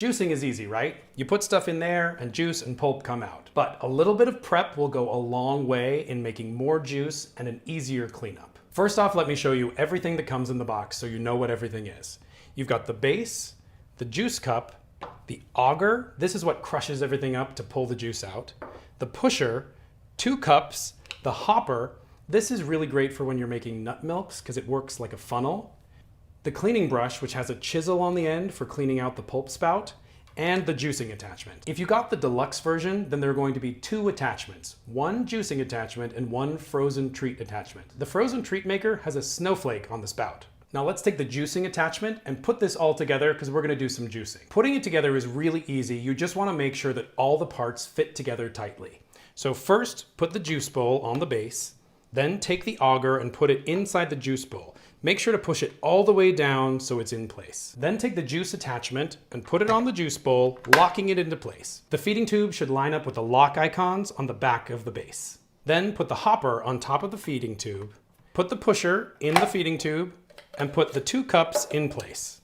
Juicing is easy, right? You put stuff in there and juice and pulp come out. But a little bit of prep will go a long way in making more juice and an easier cleanup. First off, let me show you everything that comes in the box so you know what everything is. You've got the base, the juice cup, the auger, this is what crushes everything up to pull the juice out, the pusher, 2 cups, the hopper, this is really great for when you're making nut milks because it works like a funnel, the cleaning brush, which has a chisel on the end for cleaning out the pulp spout, and the juicing attachment. If you got the deluxe version, then there are going to be 2 attachments, 1 juicing attachment and 1 frozen treat attachment. The frozen treat maker has a snowflake on the spout. Now let's take the juicing attachment and put this all together because we're gonna do some juicing. Putting it together is really easy. You just wanna make sure that all the parts fit together tightly. So first, put the juice bowl on the base, then take the auger and put it inside the juice bowl. Make sure to push it all the way down so it's in place. Then take the juice attachment and put it on the juice bowl, locking it into place. The feeding tube should line up with the lock icons on the back of the base. Then put the hopper on top of the feeding tube, put the pusher in the feeding tube, and put the 2 cups in place.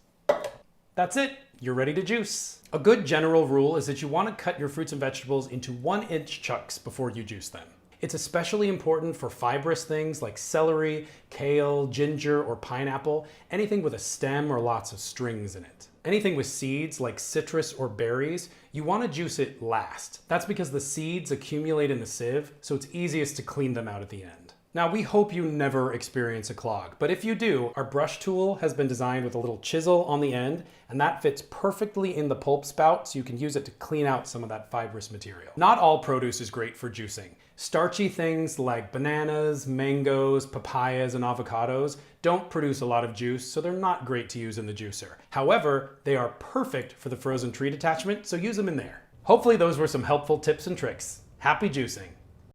That's it, you're ready to juice. A good general rule is that you want to cut your fruits and vegetables into 1-inch chunks before you juice them. It's especially important for fibrous things like celery, kale, ginger, or pineapple, anything with a stem or lots of strings in it. Anything with seeds like citrus or berries, you want to juice it last. That's because the seeds accumulate in the sieve, so it's easiest to clean them out at the end. Now, we hope you never experience a clog, but if you do, our brush tool has been designed with a little chisel on the end, and that fits perfectly in the pulp spout, so you can use it to clean out some of that fibrous material. Not all produce is great for juicing. Starchy things like bananas, mangoes, papayas, and avocados don't produce a lot of juice, so they're not great to use in the juicer. However, they are perfect for the frozen treat attachment, so use them in there. Hopefully those were some helpful tips and tricks. Happy juicing!